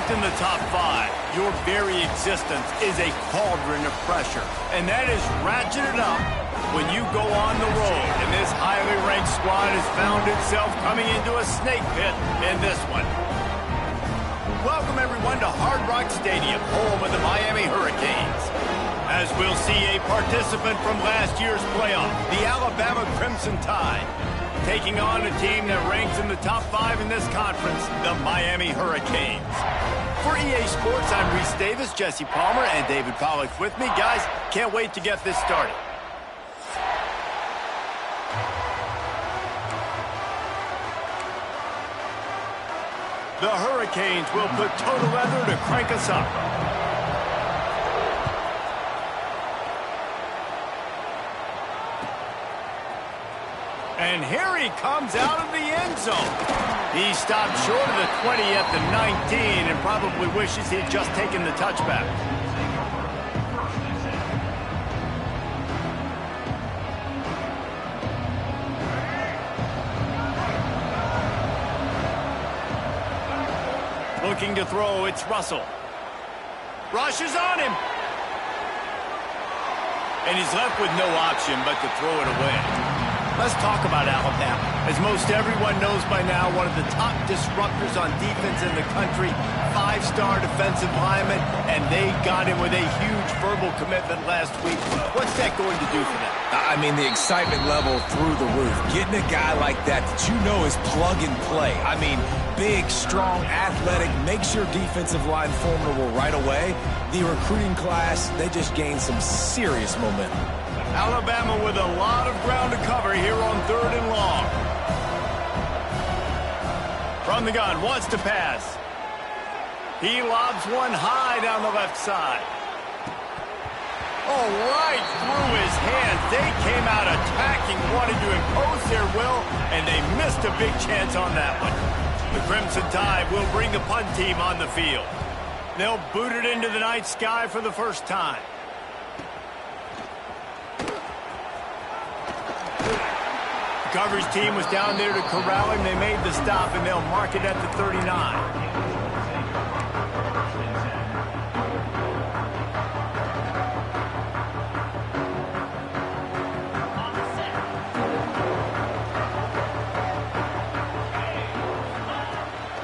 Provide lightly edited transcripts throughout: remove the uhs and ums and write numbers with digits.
ranked in the top 5, your very existence is a cauldron of pressure. And that is ratcheted up when you go on the road. And this highly ranked squad has found itself coming into a snake pit in this one. Welcome, everyone, to Hard Rock Stadium, home of the Miami Hurricanes. As we'll see a participant from last year's playoff, the Alabama Crimson Tide, taking on a team that ranks in the top 5 in this conference, the Miami Hurricanes. For EA Sports, I'm Reese Davis, Jesse Palmer, and David Pollack with me. Guys, can't wait to get this started. The Hurricanes will put total leather to crank us up. And here he comes out of the end zone. He stopped short of the 20 at the 19 and probably wishes he had just taken the touchback. Looking to throw, it's Russell. Rush is on him. And he's left with no option but to throw it away. Let's talk about Alabama. As most everyone knows by now, one of the top disruptors on defense in the country, 5-star defensive lineman, and they got him with a huge verbal commitment last week. What's that going to do for them? I mean, the excitement level through the roof. Getting a guy like that you know is plug and play. I mean, big, strong, athletic, makes your defensive line formidable right away. The recruiting class, they just gained some serious momentum. Alabama with a lot of ground to cover here on 3rd and long. From the gun, wants to pass. He lobs one high down the left side. Oh, right through his hands. They came out attacking, wanted to impose their will, and they missed a big chance on that one. The Crimson Tide will bring the punt team on the field. They'll boot it into the night sky for the first time. The coverage team was down there to corral him. They made the stop, and they'll mark it at the 39.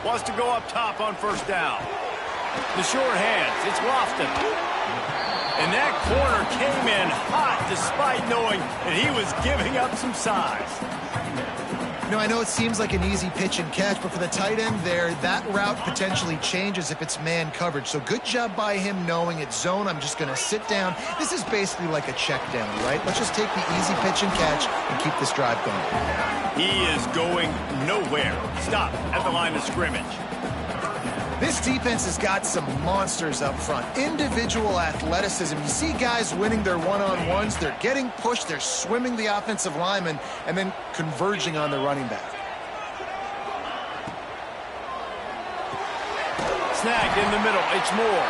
Wants to go up top on first down. The short hands, it's Lofton. And that corner came in hot despite knowing that he was giving up some size. You know, I know it seems like an easy pitch and catch, but for the tight end there, that route potentially changes if it's man coverage. So good job by him knowing it's zone. I'm just going to sit down. This is basically like a check down, right? Let's just take the easy pitch and catch and keep this drive going. He is going nowhere. Stop at the line of scrimmage. This defense has got some monsters up front. Individual athleticism. You see guys winning their one-on-ones. They're getting pushed. They're swimming the offensive lineman and then converging on the running back. Snagged in the middle. It's Moore.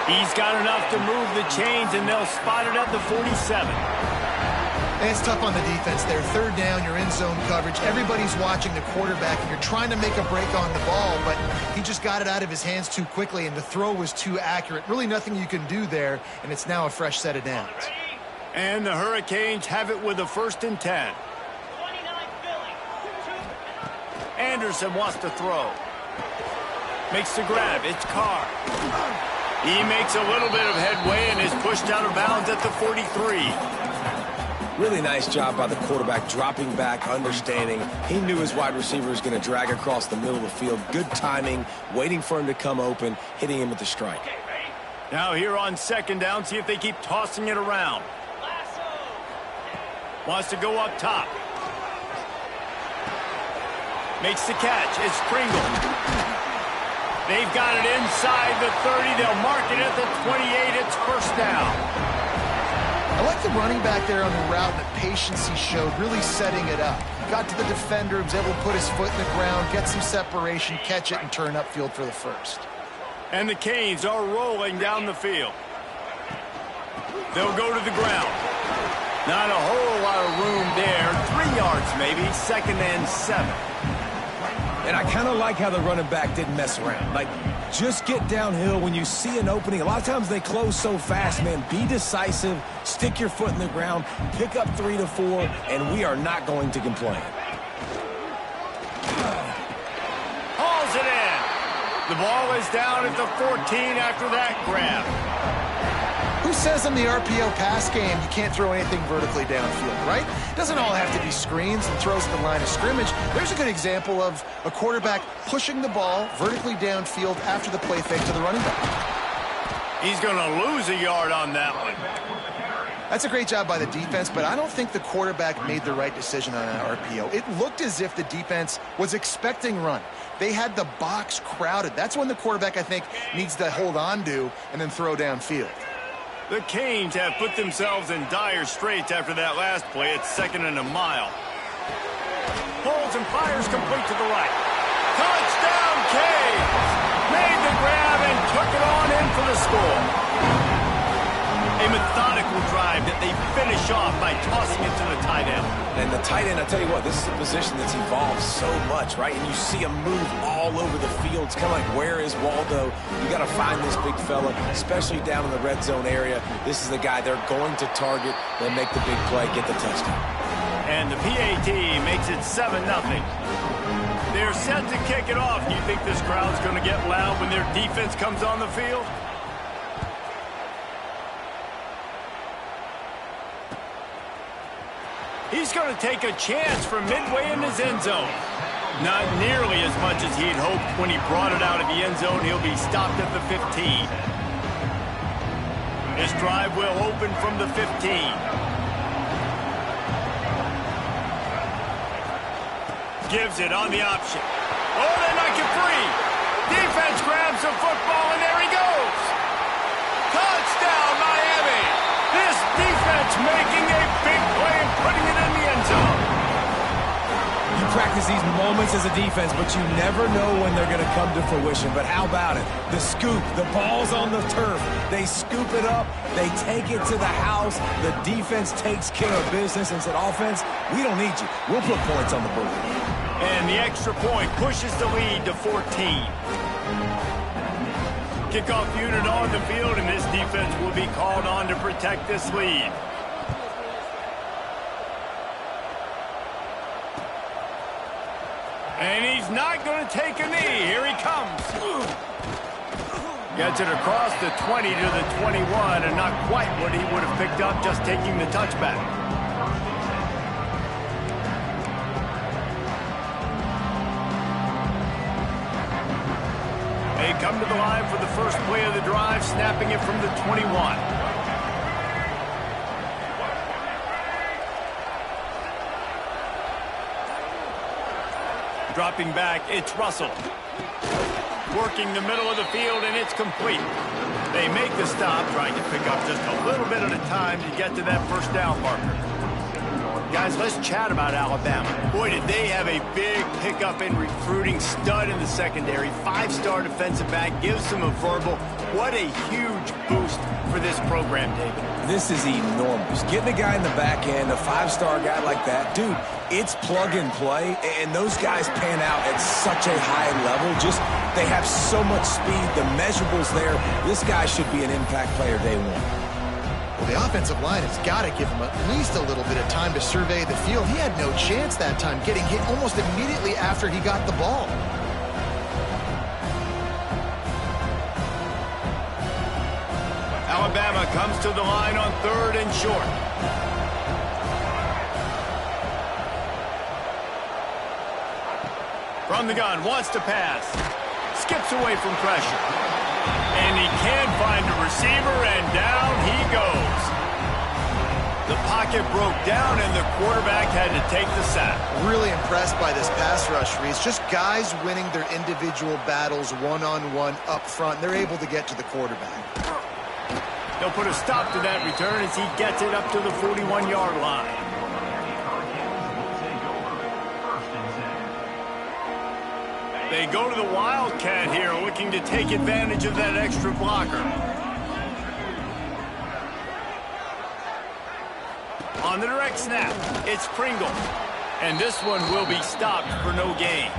He's got enough to move the chains, and they'll spot it at the 47. And it's tough on the defense there. 3rd down, you're in zone coverage. Everybody's watching the quarterback, and you're trying to make a break on the ball, but he just got it out of his hands too quickly, and the throw was too accurate. Really nothing you can do there, and it's now a fresh set of downs. And the Hurricanes have it with a 1st and 10. Anderson wants to throw. Makes the grab. It's Carr. He makes a little bit of headway and is pushed out of bounds at the 43. Really nice job by the quarterback, dropping back, understanding. He knew his wide receiver was going to drag across the middle of the field. Good timing, waiting for him to come open, hitting him with the strike. Now here on 2nd down, see if they keep tossing it around. Wants to go up top. Makes the catch. It's Pringle. They've got it inside the 30. They'll mark it at the 28. It's 1st down. I like the running back there on the route, the patience he showed, really setting it up. Got to the defender, was able to put his foot in the ground, get some separation, catch it, and turn upfield for the 1st. And the Canes are rolling down the field. They'll go to the ground. Not a whole lot of room there. 3 yards maybe, 2nd and 7. And I kind of like how the running back didn't mess around. Like, just get downhill when you see an opening. A lot of times they close so fast, man. Be decisive, stick your foot in the ground, pick up 3 to 4, and we are not going to complain. Hauls it in. The ball is down at the 14 after that grab. Who says in the RPO pass game you can't throw anything vertically downfield, right? It doesn't all have to be screens and throws at the line of scrimmage. There's a good example of a quarterback pushing the ball vertically downfield after the play fake to the running back. He's going to lose a yard on that one. That's a great job by the defense, but I don't think the quarterback made the right decision on that RPO. It looked as if the defense was expecting run. They had the box crowded. That's when the quarterback, I think, needs to hold on to and then throw downfield. The Canes have put themselves in dire straits after that last play. It's 2nd and a mile. Holds and fires complete to the right. Touchdown, Canes! Made the grab and took it on in for the score. A methodical drive that they finish off by tossing it to the tight end. And the tight end, I tell you what, this is a position that's evolved so much, right? And you see him move all over the field. It's kind of like, where is Waldo? You got to find this big fella, especially down in the red zone area. This is the guy they're going to target. They make the big play, get the touchdown. And the PAT makes it 7-0. They're set to kick it off. Do you think this crowd's going to get loud when their defense comes on the field? He's going to take a chance from midway in his end zone. Not nearly as much as he'd hoped when he brought it out of the end zone. He'll be stopped at the 15. This drive will open from the 15. Gives it on the option. Oh, they knock it free. Defense grabs the football, and there he goes. Touchdown, Miami. This defense making a big play and putting it in the end zone. You practice these moments as a defense, but you never know when they're going to come to fruition. But how about it? The scoop, the ball's on the turf. They scoop it up. They take it to the house. The defense takes care of business and said, offense, we don't need you. We'll put points on the board. And the extra point pushes the lead to 14. Kickoff unit on the field, and this defense will be called on to protect this lead. And he's not going to take a knee. Here he comes. Gets it across the 20 to the 21, and not quite what he would have picked up just taking the touchback. They come to the line for the first play of the drive, snapping it from the 21. Dropping back, it's Russell. Working the middle of the field, and it's complete. They make the stop, trying to pick up just a little bit at a time to get to that first down marker. Guys, let's chat about Alabama. Boy, did they have a big pickup in recruiting. Stud in the secondary. 5-star defensive back. Gives them a verbal. What a huge boost for this program, David. This is enormous. Getting a guy in the back end, a 5-star guy like that, dude, it's plug and play, and those guys pan out at such a high level. Just, they have so much speed. The measurables there. This guy should be an impact player day one. Well, the offensive line has got to give him at least a little bit of time to survey the field. He had no chance that time, getting hit almost immediately after he got the ball. Alabama comes to the line on 3rd and short. From the gun, wants to pass. Skips away from pressure. And he can't find a receiver, and down he goes. The pocket broke down, and the quarterback had to take the sack. Really impressed by this pass rush, Reese. Just guys winning their individual battles one-on-one up front. They're able to get to the quarterback. They'll put a stop to that return as he gets it up to the 41-yard line. They go to the Wildcat here, looking to take advantage of that extra blocker. On the direct snap, it's Pringle. And this one will be stopped for no gain.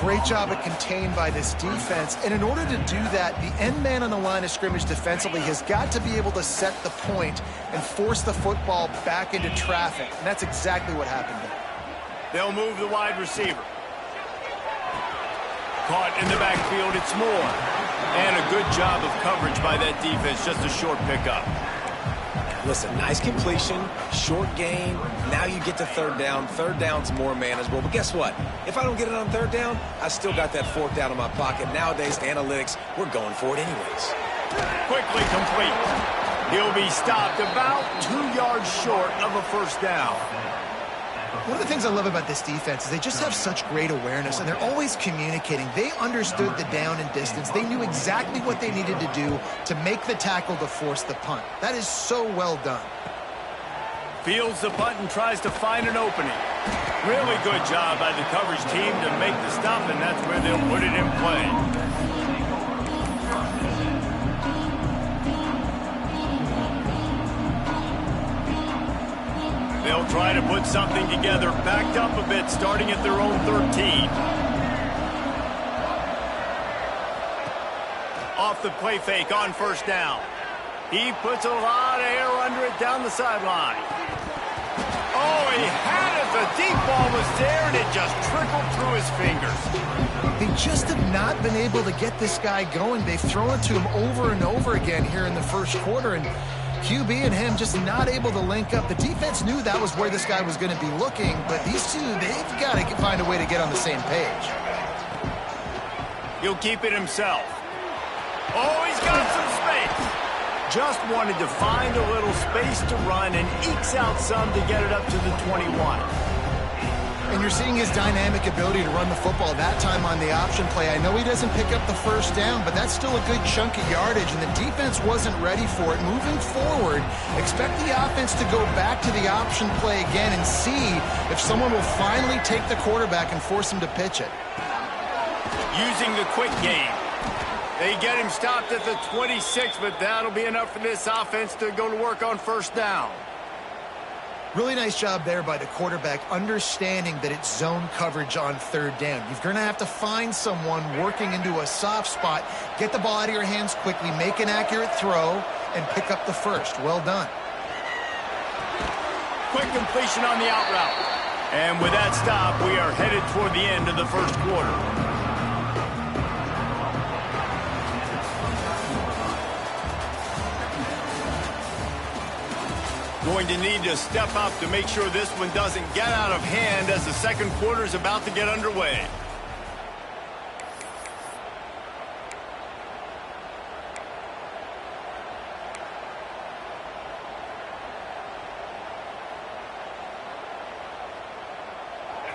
Great job at contained by this defense. And in order to do that, the end man on the line of scrimmage defensively has got to be able to set the point and force the football back into traffic. And that's exactly what happened there. They'll move the wide receiver. Caught in the backfield, it's Moore. And a good job of coverage by that defense, just a short pickup. Listen, nice completion, short gain. Now you get to third down. Third down's more manageable. But guess what? If I don't get it on third down, I still got that fourth down in my pocket. Nowadays, analytics, we're going for it anyways. Quickly complete. He'll be stopped about 2 yards short of a first down. One of the things I love about this defense is they just have such great awareness, and they're always communicating. They understood the down and distance. They knew exactly what they needed to do to make the tackle to force the punt. That is so well done. Fields the punt and tries to find an opening. Really good job by the coverage team to make the stop, and that's where they'll put it in play. They'll try to put something together, backed up a bit, starting at their own 13. Off the play fake on first down. He puts a lot of air under it down the sideline. Oh, he had it. The deep ball was there, and it just trickled through his fingers. They just have not been able to get this guy going. They've thrown it to him over and over again here in the first quarter, and QB and him just not able to link up. The defense knew that was where this guy was going to be looking, but these two, they've got to find a way to get on the same page. He'll keep it himself. Oh, he's got some space. Just wanted to find a little space to run and ekes out some to get it up to the 21. And you're seeing his dynamic ability to run the football, that time on the option play. I know he doesn't pick up the first down, but that's still a good chunk of yardage, and the defense wasn't ready for it. Moving forward, expect the offense to go back to the option play again and see if someone will finally take the quarterback and force him to pitch it. Using the quick game. They get him stopped at the 26, but that'll be enough for this offense to go to work on first down. Really nice job there by the quarterback, understanding that it's zone coverage on third down. You're going to have to find someone working into a soft spot, get the ball out of your hands quickly, make an accurate throw, and pick up the first. Well done. Quick completion on the out route. And with that stop, we are headed toward the end of the first quarter. Going to need to step up to make sure this one doesn't get out of hand as the second quarter is about to get underway.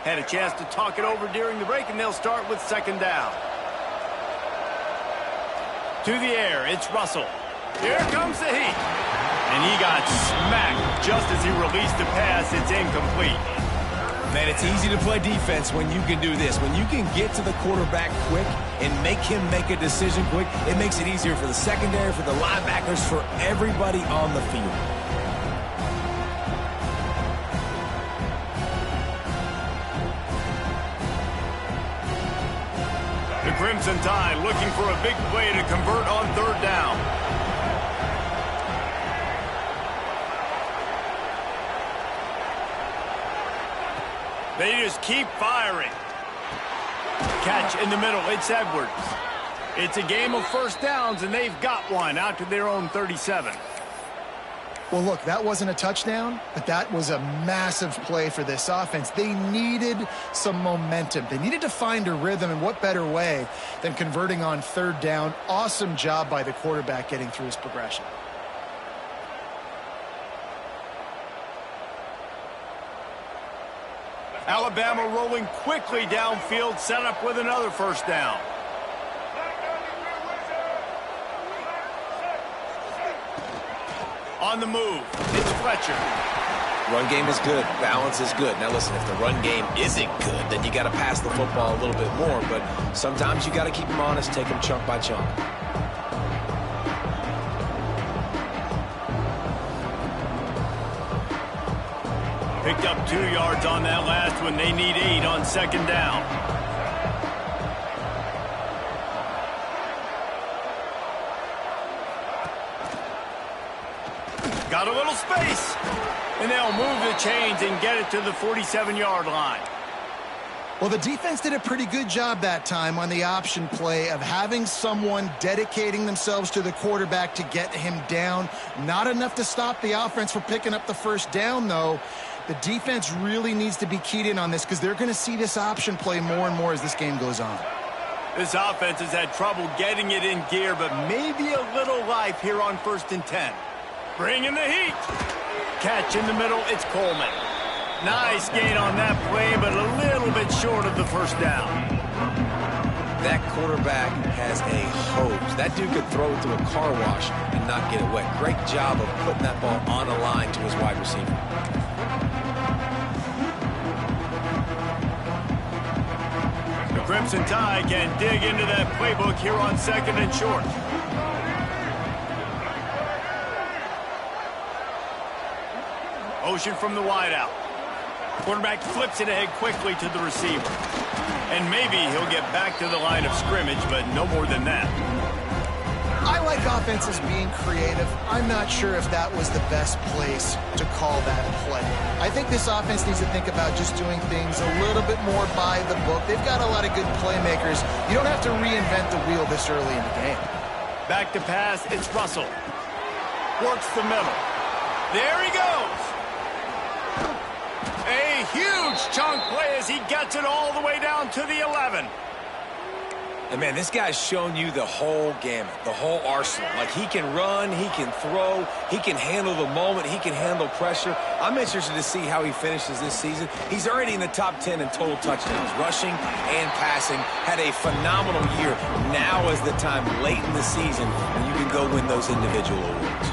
Had a chance to talk it over during the break, and they'll start with second down. To the air, it's Russell. Here comes the heat. And he got smacked just as he released the pass. It's incomplete. Man, it's easy to play defense when you can do this. When you can get to the quarterback quick and make him make a decision quick, it makes it easier for the secondary, for the linebackers, for everybody on the field. The Crimson Tide looking for a big play to convert on third down. They just keep firing. Catch in the middle. It's Edwards. It's a game of first downs, and they've got one out to their own 37. Well, look, that wasn't a touchdown, but that was a massive play for this offense. They needed some momentum. They needed to find a rhythm, and what better way than converting on third down. Awesome job by the quarterback getting through his progression. Alabama rolling quickly downfield, set up with another first down. On the move, it's Fletcher. Run game is good. Balance is good. Now listen, if the run game isn't good, then you got to pass the football a little bit more. But sometimes you got to keep them honest, take them chunk by chunk. Picked up 2 yards on that last one. They need 8 on second down. Got a little space. And they'll move the chains and get it to the 47-yard line. Well, the defense did a pretty good job that time on the option play of having someone dedicating themselves to the quarterback to get him down. Not enough to stop the offense from picking up the first down, though. The defense really needs to be keyed in on this because they're going to see this option play more and more as this game goes on. This offense has had trouble getting it in gear, but maybe a little life here on 1st and 10. Bring in the heat. Catch in the middle, it's Coleman. Nice gain on that play, but a little bit short of the first down. That quarterback has a hose. That dude could throw it through a car wash and not get it wet. Great job of putting that ball on a line to his wide receiver. The Crimson Tide can dig into that playbook here on 2nd and short. Motion from the wideout. Quarterback flips it ahead quickly to the receiver. And maybe he'll get back to the line of scrimmage, but no more than that. I like offenses being creative. I'm not sure if that was the best place to call that play. I think this offense needs to think about just doing things a little bit more by the book. They've got a lot of good playmakers. You don't have to reinvent the wheel this early in the game. Back to pass, it's Russell. Works the middle. There he goes. A huge chunk play as he gets it all the way down to the 11. And, man, this guy's shown you the whole gamut, the whole arsenal. Like, he can run, he can throw, he can handle the moment, he can handle pressure. I'm interested to see how he finishes this season. He's already in the top 10 in total touchdowns, rushing and passing. Had a phenomenal year. Now is the time late in the season when you can go win those individual awards.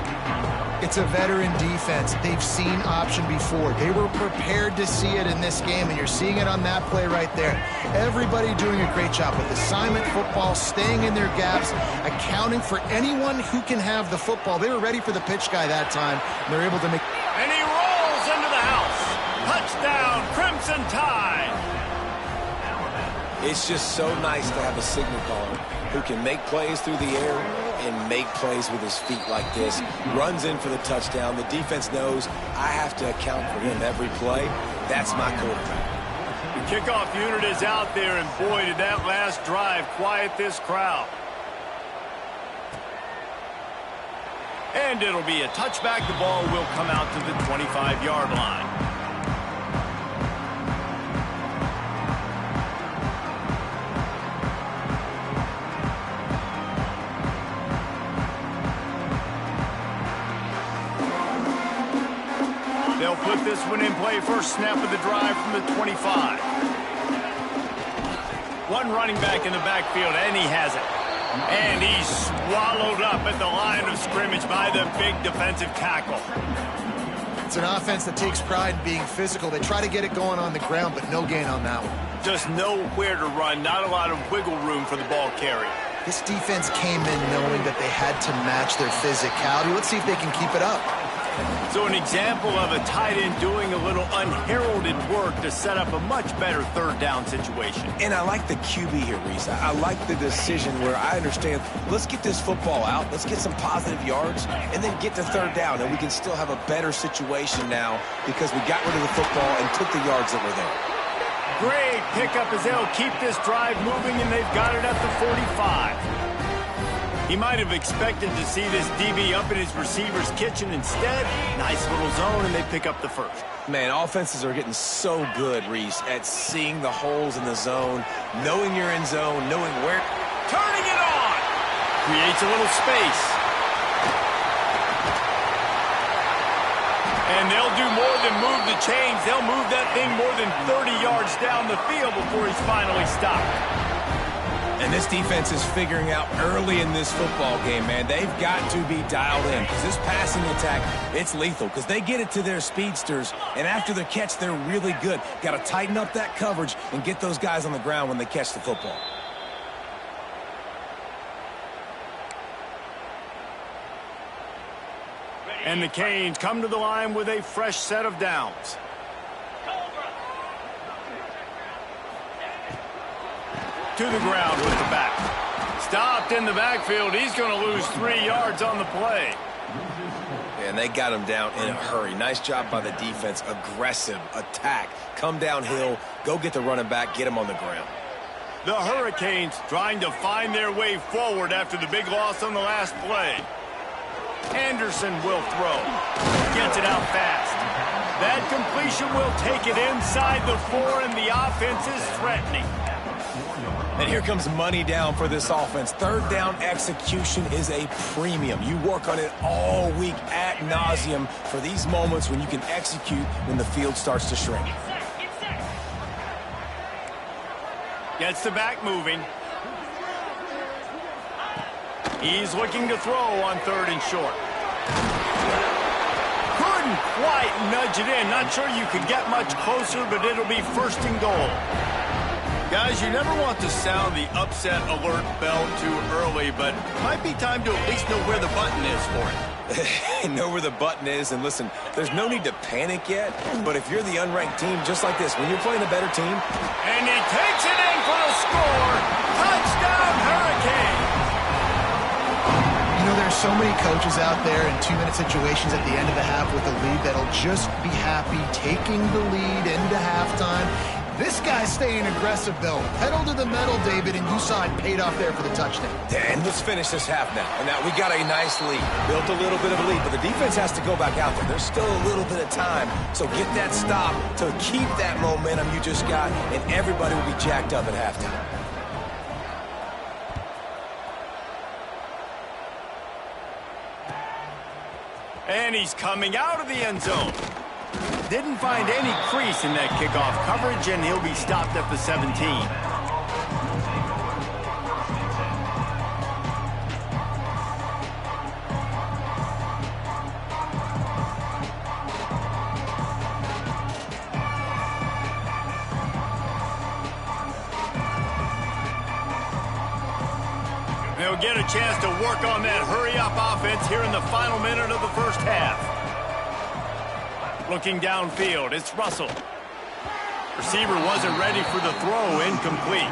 It's a veteran defense. They've seen option before. They were prepared to see it in this game, and you're seeing it on that play right there. Everybody doing a great job with assignment football, staying in their gaps, accounting for anyone who can have the football. They were ready for the pitch guy that time, and they're able to make... And he rolls into the house. Touchdown, Crimson Tide. It's just so nice to have a signal caller who can make plays through the air and make plays with his feet like this. Runs in for the touchdown. The defense knows I have to account for him every play. That's my quarterback. The kickoff unit is out there, and boy, did that last drive quiet this crowd. And it'll be a touchback. The ball will come out to the 25-yard line. They'll put this one in play. First snap of the drive from the 25. One running back in the backfield, and he has it. And he's swallowed up at the line of scrimmage by the big defensive tackle. It's an offense that takes pride in being physical. They try to get it going on the ground, but no gain on that one. Just nowhere to run. Not a lot of wiggle room for the ball carrier. This defense came in knowing that they had to match their physicality. Let's see if they can keep it up. So an example of a tight end doing a little unheralded work to set up a much better third down situation. And I like the QB here, Reese. I like the decision where I understand, let's get this football out, let's get some positive yards, and then get to third down, and we can still have a better situation now because we got rid of the football and took the yards that were there. Great pickup as they'll keep this drive moving, and they've got it at the 45. He might have expected to see this DB up in his receiver's kitchen. Instead, nice little zone, and they pick up the first. Man, offenses are getting so good, Reese, at seeing the holes in the zone, knowing you're in zone, knowing where. Turning it on! Creates a little space. And they'll do more than move the chains. They'll move that thing more than 30 yards down the field before he's finally stopped. And this defense is figuring out early in this football game, man, they've got to be dialed in because this passing attack, it's lethal because they get it to their speedsters, and after the catch, they're really good. Got to tighten up that coverage and get those guys on the ground when they catch the football. And the Canes come to the line with a fresh set of downs. To the ground with the back. Stopped in the backfield. He's going to lose 3 yards on the play. And they got him down in a hurry. Nice job by the defense. Aggressive attack. Come downhill. Go get the running back. Get him on the ground. The Hurricanes trying to find their way forward after the big loss on the last play. Anderson will throw. Gets it out fast. That completion will take it inside the 4, and the offense is threatening. And here comes money down for this offense. Third down execution is a premium. You work on it all week ad nauseum for these moments when you can execute when the field starts to shrink. Gets the back moving. He's looking to throw on 3rd and short. Couldn't quite nudge it in. Not sure you could get much closer, but it'll be 1st and goal. Guys, you never want to sound the upset alert bell too early, but might be time to at least know where the button is for it. Know where the button is, and listen, there's no need to panic yet, but if you're the unranked team, just like this, when you're playing a better team. And he takes it in for the score. Touchdown, Hurricane. You know, there's so many coaches out there in 2-minute situations at the end of the half with a lead that'll just be happy taking the lead into halftime. This guy's staying aggressive, though. Pedal to the metal, David, and you saw it paid off there for the touchdown. And let's finish this half now. And now we got a nice lead. Built a little bit of a lead, but the defense has to go back out there. There's still a little bit of time. So get that stop to keep that momentum you just got, and everybody will be jacked up at halftime. And he's coming out of the end zone. Didn't find any crease in that kickoff coverage, and he'll be stopped at the 17. They'll get a chance to work on that hurry-up offense here in the final minute of the first half. Looking downfield, it's Russell. Receiver wasn't ready for the throw, incomplete.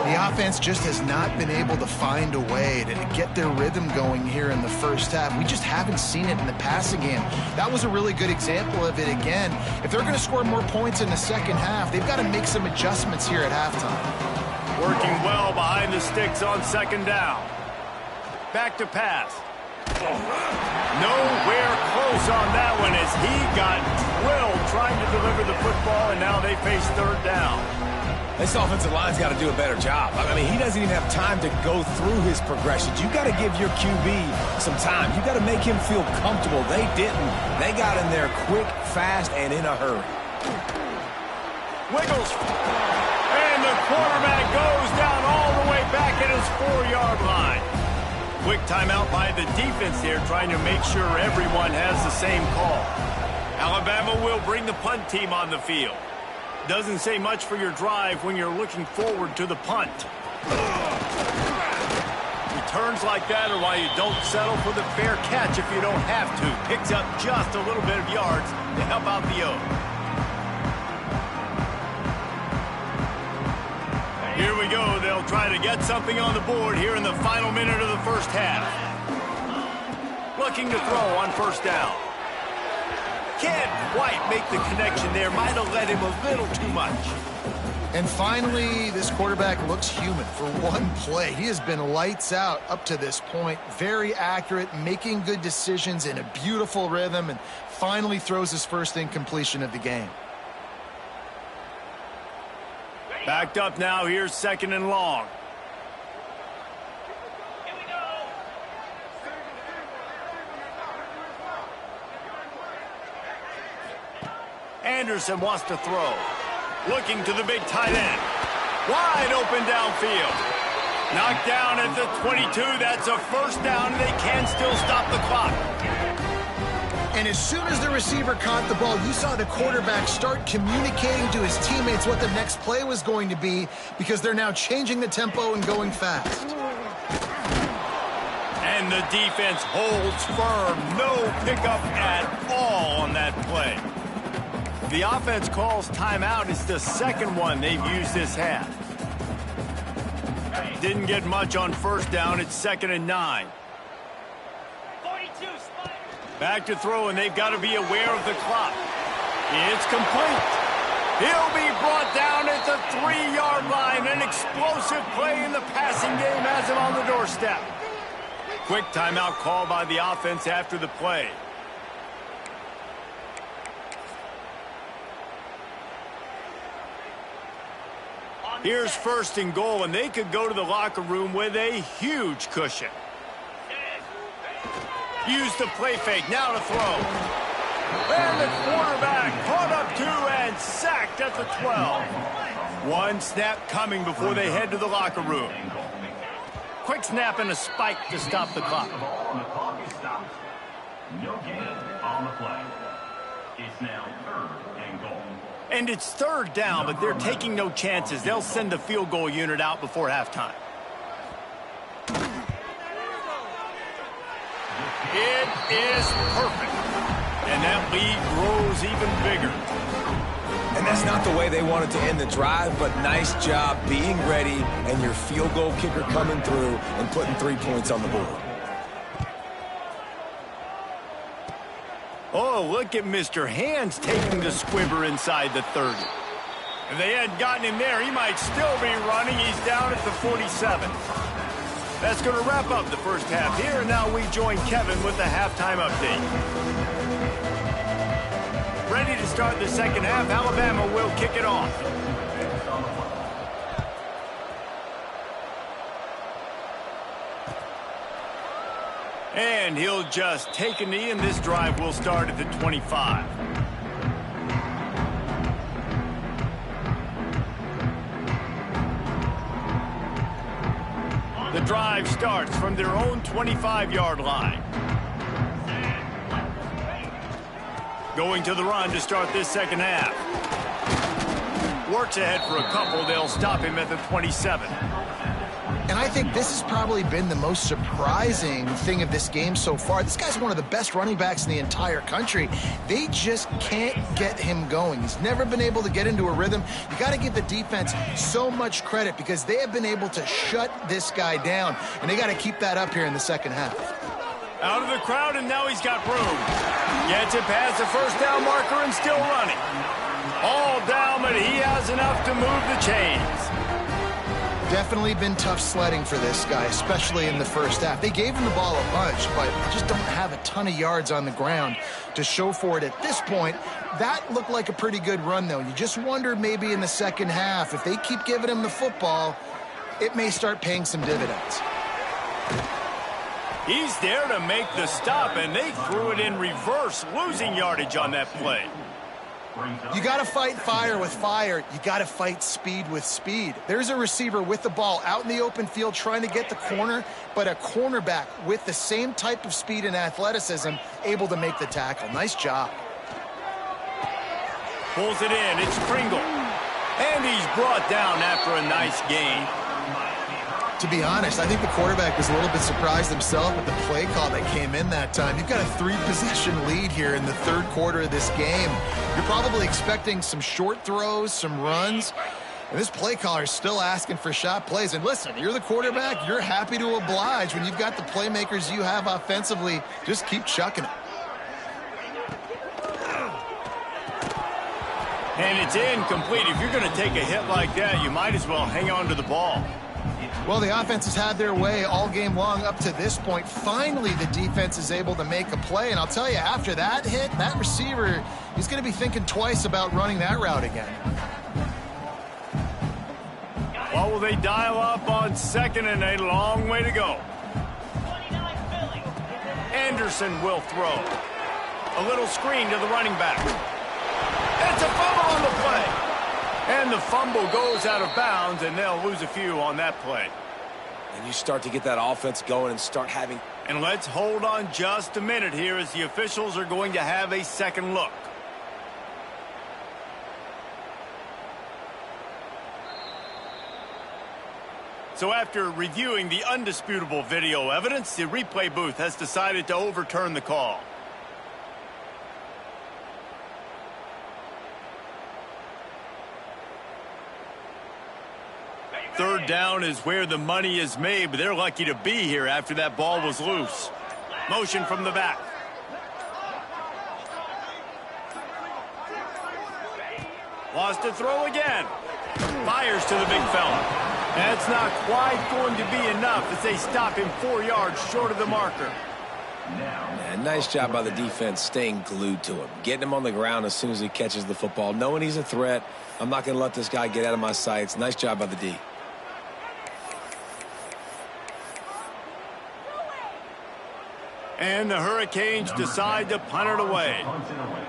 The offense just has not been able to find a way to get their rhythm going here in the first half. We just haven't seen it in the passing game. That was a really good example of it again. If they're going to score more points in the second half, they've got to make some adjustments here at halftime. Working well behind the sticks on 2nd down. Back to pass. Nowhere close on that one as he got drilled trying to deliver the football, and now they face 3rd down. This offensive line's got to do a better job. I mean, he doesn't even have time to go through his progressions. You got to give your QB some time. You got to make him feel comfortable. They didn't. They got in there quick, fast, and in a hurry. Wiggles. And the quarterback goes down all the way back at his 4-yard line. Quick timeout by the defense here, trying to make sure everyone has the same call. Alabama will bring the punt team on the field. Doesn't say much for your drive when you're looking forward to the punt. Returns like that are why you don't settle for the fair catch if you don't have to. Picks up just a little bit of yards to help out the O. Here we go. They'll try to get something on the board here in the final minute of the first half. Looking to throw on 1st down. Can't quite make the connection there. Might have led him a little too much. And finally, this quarterback looks human for one play. He has been lights out up to this point. Very accurate, making good decisions in a beautiful rhythm, and finally throws his first incompletion of the game. Backed up now. Here's 2nd and long. Anderson wants to throw. Looking to the big tight end. Wide open downfield. Knocked down at the 22. That's a 1st down. They can still stop the clock. And as soon as the receiver caught the ball, you saw the quarterback start communicating to his teammates what the next play was going to be, because they're now changing the tempo and going fast. And the defense holds firm. No pickup at all on that play. The offense calls timeout. It's the 2nd one they've used this half. Didn't get much on 1st down. It's 2nd and 9. 42. Back to throw, and they've got to be aware of the clock. It's complete. He'll be brought down at the 3-yard line. An explosive play in the passing game has him on the doorstep. Quick timeout call by the offense after the play. Here's 1st and goal, and they could go to the locker room with a huge cushion. Use the play fake, now to throw. And the quarterback caught up to and sacked at the 12. One snap coming before they head to the locker room. Quick snap and a spike to stop the clock. The clock is stopped. No gain on the play. It's now 3rd and goal. And it's 3rd down, but they're taking no chances. They'll send the field goal unit out before halftime. It is perfect. And that lead grows even bigger. And that's not the way they wanted to end the drive, but nice job being ready and your field goal kicker coming through and putting 3 points on the board. Oh, look at Mr. Hands taking the squibber inside the 30. If they hadn't gotten him there, he might still be running. He's down at the 47. That's going to wrap up the first half here. Now we join Kevin with the halftime update. Ready to start the second half. Alabama will kick it off. And he'll just take a knee, and this drive will start at the 25. The drive starts from their own 25-yard line. Going to the run to start this second half. Works ahead for a couple. They'll stop him at the 27. And I think this has probably been the most surprising thing of this game so far. This guy's one of the best running backs in the entire country. They just can't get him going. He's never been able to get into a rhythm. You got to give the defense so much credit because they have been able to shut this guy down, and they got to keep that up here in the second half. Out of the crowd, and now he's got room. Gets it past the first down marker and still running. All down, but he has enough to move the chains. Definitely been tough sledding for this guy, especially in the first half. They gave him the ball a bunch, but just don't have a ton of yards on the ground to show for it at this point. That looked like a pretty good run, though. You just wonder maybe in the second half, if they keep giving him the football, it may start paying some dividends. He's there to make the stop, and they threw it in reverse, losing yardage on that play. You got to fight fire with fire. You got to fight speed with speed. There's a receiver with the ball out in the open field trying to get the corner, but a cornerback with the same type of speed and athleticism able to make the tackle. Nice job. Pulls it in. It's Pringle. And he's brought down after a nice gain. To be honest, I think the quarterback was a little bit surprised himself with the play call that came in that time. You've got a 3-possession lead here in the third quarter of this game. You're probably expecting some short throws, some runs. And this play caller is still asking for shot plays. And listen, you're the quarterback. You're happy to oblige. When you've got the playmakers you have offensively, just keep chucking it. And it's incomplete. If you're going to take a hit like that, you might as well hang on to the ball. Well, the offense has had their way all game long up to this point. Finally, the defense is able to make a play. And I'll tell you, after that hit, that receiver, he's going to be thinking twice about running that route again. Well, will they dial up on second and a long way to go? Anderson will throw. A little screen to the running back. It's a fumble on the play. And the fumble goes out of bounds, and they'll lose a few on that play. And you start to get that offense going and start having... And let's hold on just a minute here as the officials are going to have a second look. So after reviewing the undisputable video evidence, the replay booth has decided to overturn the call. Third down is where the money is made, but they're lucky to be here after that ball was loose. Motion from the back. Wants to throw again. Fires to the big fella. That's not quite going to be enough as they stop him 4 yards short of the marker. Yeah, nice job by the defense staying glued to him. Getting him on the ground as soon as he catches the football. Knowing he's a threat. I'm not going to let this guy get out of my sights. Nice job by the D. And the Hurricanes decide to punt it away.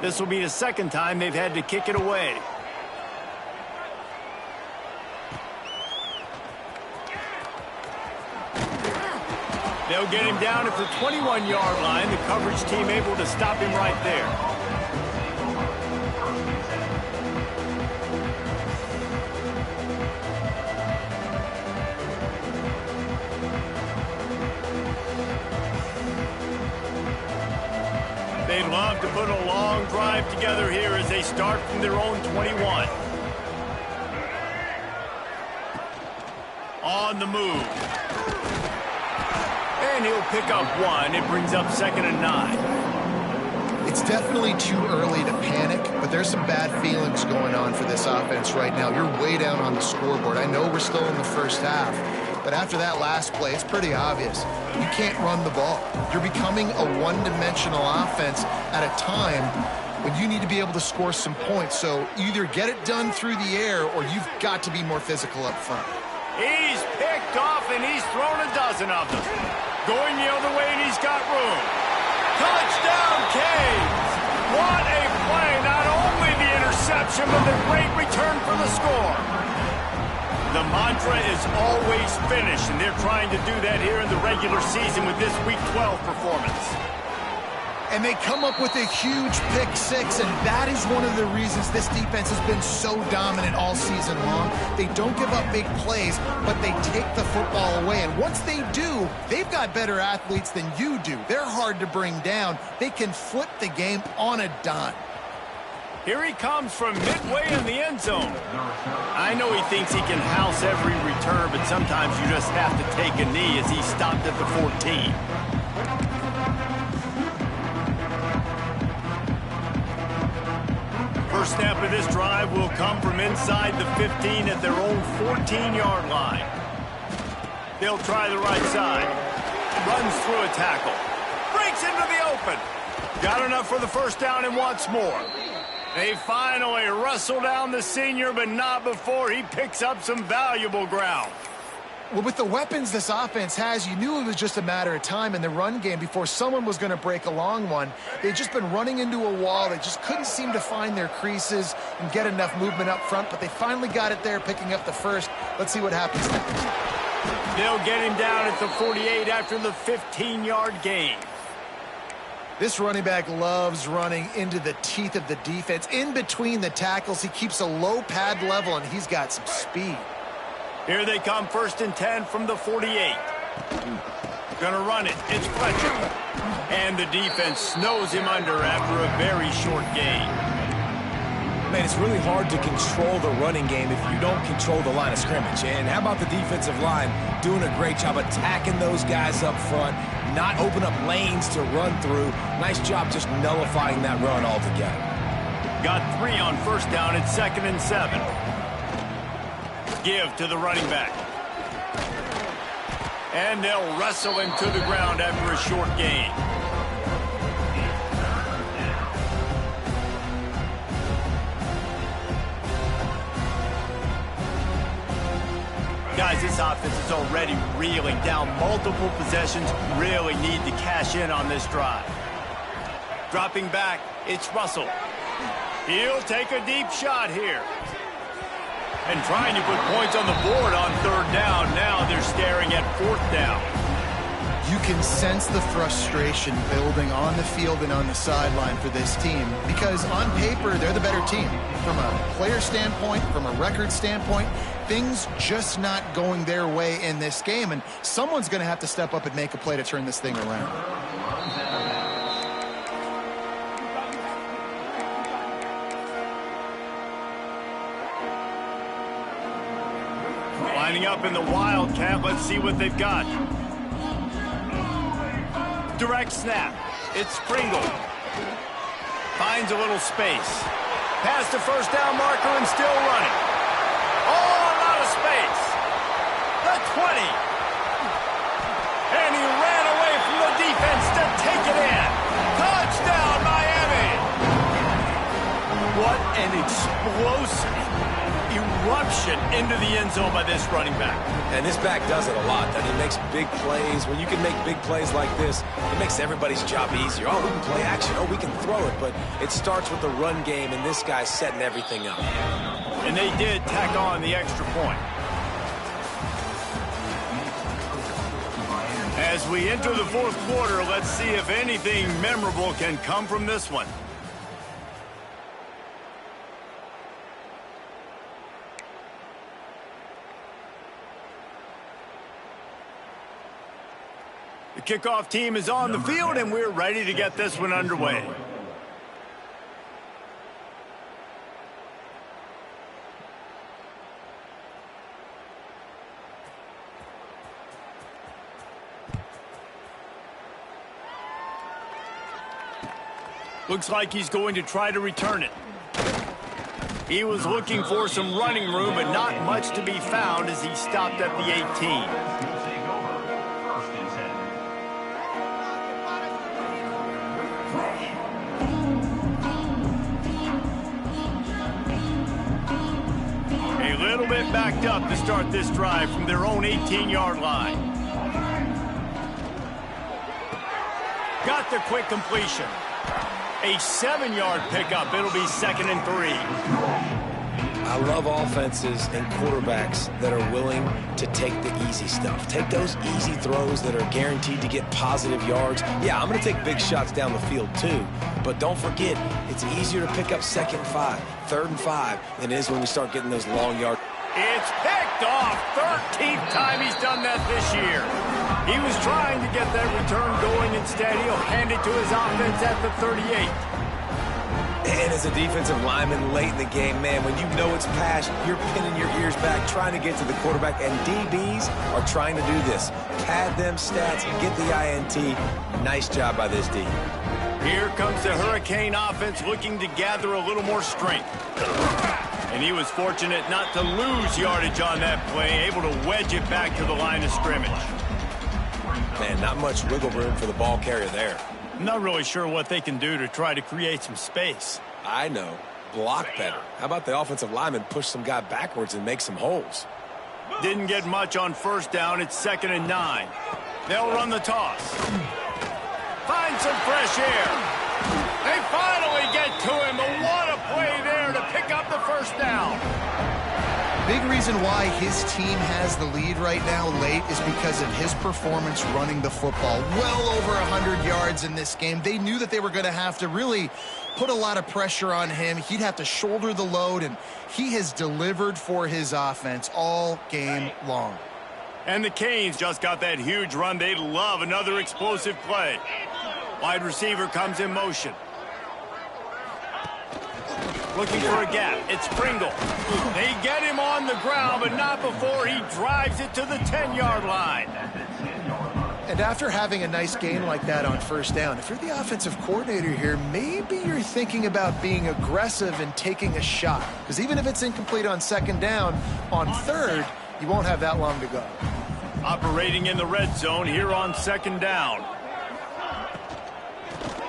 This will be the second time they've had to kick it away. They'll get him down at the 21-yard line. The coverage team able to stop him right there. They'd love to put a long drive together here as they start from their own 21. On the move. And he'll pick up one. It brings up 2nd and 9. It's definitely too early to panic, but there's some bad feelings going on for this offense right now. You're way down on the scoreboard. I know we're still in the first half, but after that last play, it's pretty obvious. You can't run the ball. You're becoming a one-dimensional offense at a time when you need to be able to score some points. So either get it done through the air or you've got to be more physical up front. He's picked off, and he's thrown a dozen of them. Going the other way, and he's got room. Touchdown, Canes! What a play! Not only the interception, but the great return for the score. The mantra is always finish, and they're trying to do that here in the regular season with this Week 12 performance. And they come up with a huge pick six, and that is one of the reasons this defense has been so dominant all season long. They don't give up big plays, but they take the football away. And once they do, they've got better athletes than you do. They're hard to bring down. They can flip the game on a dime. Here he comes from midway in the end zone. I know he thinks he can house every return, but sometimes you just have to take a knee as he stopped at the 14. First snap of this drive will come from inside the 15 at their own 14-yard line. They'll try the right side. Runs through a tackle. Breaks into the open. Got enough for the first down and wants more. They finally wrestle down the senior, but not before he picks up some valuable ground. Well, with the weapons this offense has, you knew it was just a matter of time in the run game before someone was going to break a long one. They'd just been running into a wall. They just couldn't seem to find their creases and get enough movement up front, but they finally got it there, picking up the first. Let's see what happens next. They'll get him down at the 48 after the 15-yard gain. This running back loves running into the teeth of the defense. In between the tackles, he keeps a low pad level, and he's got some speed. Here they come, 1st and 10 from the 48. Gonna run it. It's Fletcher. And the defense snows him under after a very short gain. Man, it's really hard to control the running game if you don't control the line of scrimmage. And how about the defensive line doing a great job attacking those guys up front, not open up lanes to run through. Nice job just nullifying that run altogether. Got 3 on first down. It's 2nd and 7. Give to the running back. And they'll wrestle him to the ground after a short gain. Guys, this offense is already reeling down multiple possessions. Really need to cash in on this drive. Dropping back, it's Russell. He'll take a deep shot here. And trying to put points on the board on 3rd down. Now they're staring at 4th down. You can sense the frustration building on the field and on the sideline for this team because on paper, they're the better team. From a player standpoint, from a record standpoint, things just not going their way in this game, and someone's going to have to step up and make a play to turn this thing around. Lining up in the Wildcat. Let's see what they've got. Direct snap. It's Pringle. Finds a little space. Past the first down marker and still running. Oh, a lot of space. The 20. And he ran away from the defense to take it in. Touchdown, Miami. What an explosive eruption into the end zone by this running back. And this back does it a lot. And he makes big plays. When you can make big plays like this, it makes everybody's job easier. Oh, we can play action. Oh, we can throw it. But it starts with the run game, and this guy's setting everything up. And they did tack on the extra point. As we enter the fourth quarter, let's see if anything memorable can come from this one. The kickoff team is on the field, and we're ready to get this one underway. Looks like he's going to try to return it. He was looking for some running room, but not much to be found as he stopped at the 18. We'll take over. First and 10. A little bit backed up to start this drive from their own 18-yard line. Got the quick completion. A 7-yard pickup. It'll be 2nd and 3. I love offenses and quarterbacks that are willing to take the easy stuff. Take those easy throws that are guaranteed to get positive yards. Yeah, I'm going to take big shots down the field too. But don't forget, it's easier to pick up 2nd and 5, 3rd and 5 than it is when we start getting those long yards. It's picked off. 13th time he's done that this year. He was trying to get that return going. Instead, he'll hand it to his offense at the 38. And as a defensive lineman late in the game, man, when you know it's pass, you're pinning your ears back, trying to get to the quarterback, and DBs are trying to do this. Pad them stats, get the INT. Nice job by this D. Here comes the Hurricane offense looking to gather a little more strength. And he was fortunate not to lose yardage on that play, able to wedge it back to the line of scrimmage. Man, not much wiggle room for the ball carrier there. I'm not really sure what they can do to try to create some space. I know. Block better. How about the offensive lineman push some guy backwards and make some holes? Didn't get much on first down. It's 2nd and 9. They'll run the toss. Find some fresh air. They finally get to him. But what a play there to pick up the first down. Big reason why his team has the lead right now late is because of his performance running the football. Well over 100 yards in this game. They knew that they were going to have to really put a lot of pressure on him. He'd have to shoulder the load, and he has delivered for his offense all game long. And the Canes just got that huge run. They love another explosive play. Wide receiver comes in motion. Looking for a gap. It's Pringle. They get him on the ground, but not before he drives it to the 10-yard line. And after having a nice gain like that on first down, if you're the offensive coordinator here, maybe you're thinking about being aggressive and taking a shot. Because even if it's incomplete on 2nd down, on 3rd, you won't have that long to go. Operating in the red zone here on 2nd down.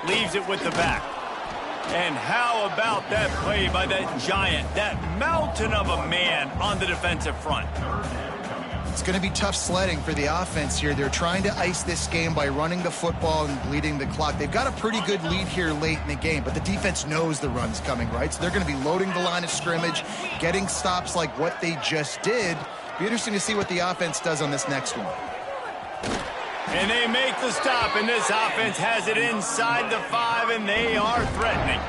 Leaves it with the back. And how about that play by that giant, that mountain of a man on the defensive front? It's going to be tough sledding for the offense here. They're trying to ice this game by running the football and bleeding the clock. They've got a pretty good lead here late in the game, but the defense knows the run's coming, right? So they're going to be loading the line of scrimmage, getting stops like what they just did. Be interesting to see what the offense does on this next one. And they make the stop, and this offense has it inside the 5, and they are threatening.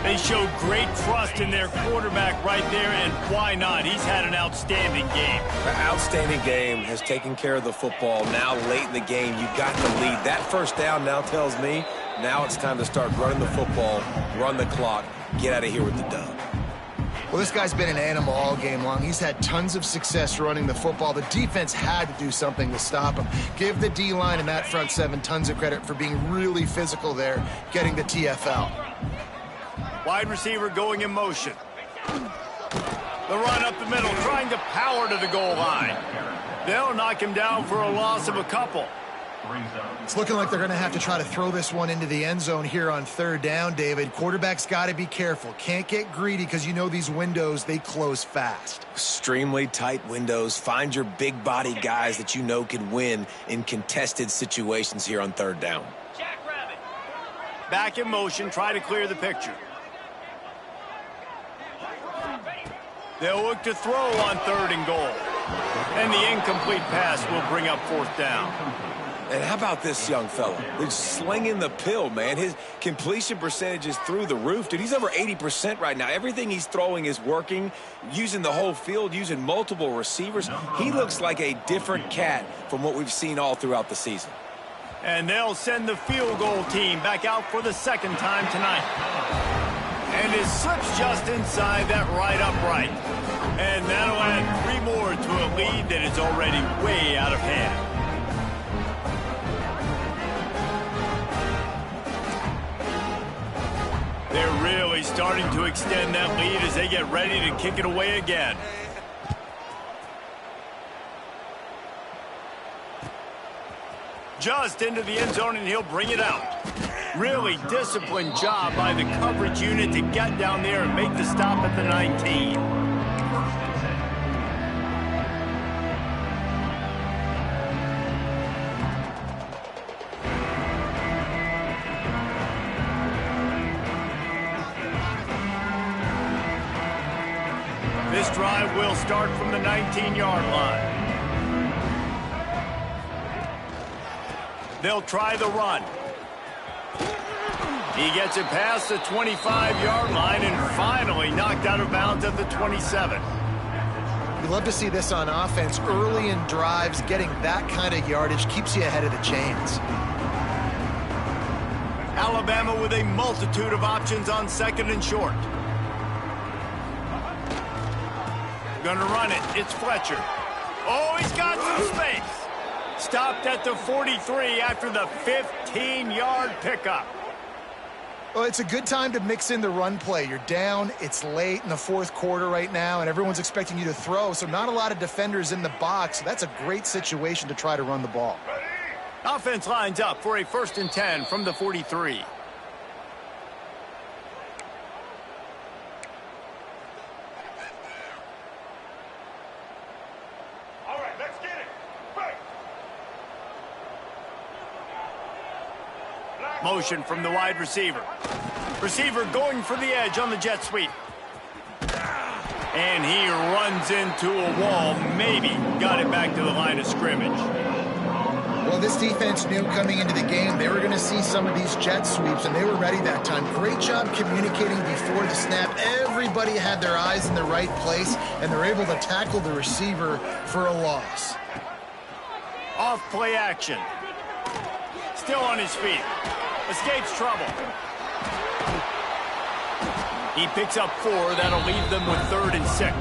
They show great trust in their quarterback right there, and why not? He's had an outstanding game. An outstanding game, has taken care of the football. Now late in the game, you got the lead. That first down now tells me now it's time to start running the football, run the clock, get out of here with the dub. Well, this guy's been an animal all game long. He's had tons of success running the football. The defense had to do something to stop him. Give the D-line and that front seven tons of credit for being really physical there, getting the TFL. Wide receiver going in motion. The run up the middle, trying to power to the goal line. They'll knock him down for a loss of a couple. It's looking like they're going to have to try to throw this one into the end zone here on third down, David. Quarterback's got to be careful. Can't get greedy because you know these windows, they close fast. Extremely tight windows. Find your big body guys that you know can win in contested situations here on third down. Back in motion, try to clear the picture. They'll look to throw on third and goal. And the incomplete pass will bring up fourth down. And how about this young fella? He's slinging the pill, man. His completion percentage is through the roof. Dude, he's over 80% right now. Everything he's throwing is working, using the whole field, using multiple receivers. He looks like a different cat from what we've seen all throughout the season. And they'll send the field goal team back out for the second time tonight. And it slips just inside that right upright. And that'll add 3 more to a lead that is already way out of hand. They're really starting to extend that lead as they get ready to kick it away again. Just into the end zone, and he'll bring it out. Really disciplined job by the coverage unit to get down there and make the stop at the 19. This drive will start from the 19-yard line. They'll try the run. He gets it past the 25-yard line and finally knocked out of bounds at the 27. You love to see this on offense. Early in drives, getting that kind of yardage keeps you ahead of the chains. Alabama with a multitude of options on second and short. Gonna run it. It's Fletcher. Oh, he's got some space. Stopped at the 43 after the 15-yard pickup. Well, it's a good time to mix in the run play. You're down, it's late in the fourth quarter right now, and everyone's expecting you to throw, so not a lot of defenders in the box. That's a great situation to try to run the ball. Offense lines up for a 1st and 10 from the 43. Motion from the wide receiver. Receiver going for the edge on the jet sweep. And he runs into a wall. Maybe got it back to the line of scrimmage. Well, this defense knew coming into the game they were going to see some of these jet sweeps, and they were ready that time. Great job communicating before the snap. Everybody had their eyes in the right place, and they're able to tackle the receiver for a loss. Off play action. Still on his feet. Escapes trouble. He picks up 4. That'll leave them with 3rd and 6.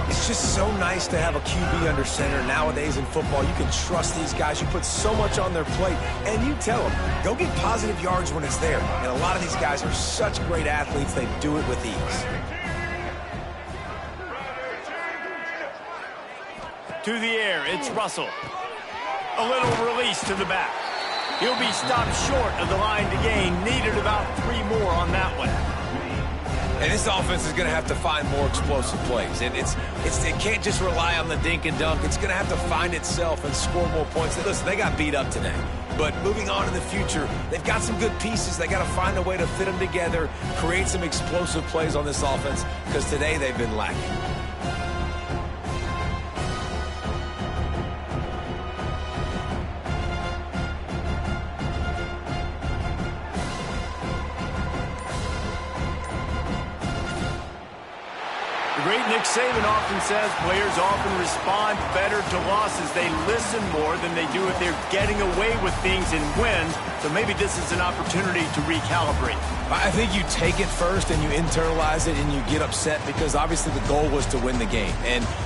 It's just so nice to have a QB under center. Nowadays in football, you can trust these guys. You put so much on their plate, and you tell them, go get positive yards when it's there. And a lot of these guys are such great athletes, they do it with ease. To the air, it's Russell. A little release to the back. He'll be stopped short of the line to gain. Needed about 3 more on that one. And this offense is going to have to find more explosive plays. And it can't just rely on the dink and dunk. It's going to have to find itself and score more points. Listen, they got beat up today. But moving on in the future, they've got some good pieces. They got to find a way to fit them together, create some explosive plays on this offense, because today they've been lacking. Great Nick Saban often says players often respond better to losses. They listen more than they do if they're getting away with things and wins. So maybe this is an opportunity to recalibrate. I think you take it first and you internalize it and you get upset because obviously the goal was to win the game.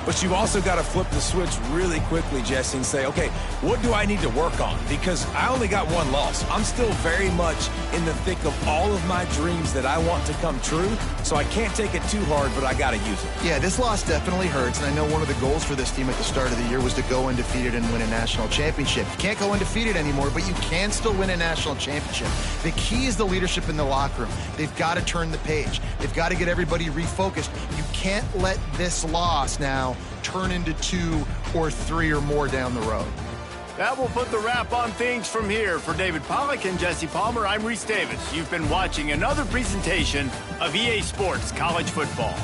But you also got to flip the switch really quickly, Jesse, and say, okay, what do I need to work on? Because I only got one loss. I'm still very much in the thick of all of my dreams that I want to come true, so I can't take it too hard, but I got to use it. Yeah, this loss definitely hurts, and I know one of the goals for this team at the start of the year was to go undefeated and win a national championship. You can't go undefeated anymore, but you can still win a national championship. The key is the leadership in the locker room. They've got to turn the page. They've got to get everybody refocused. You can't let this loss now turn into 2 or 3 or more down the road. That will put the wrap on things from here. For David Pollack and Jesse Palmer, I'm Reese Davis. You've been watching another presentation of EA Sports College Football.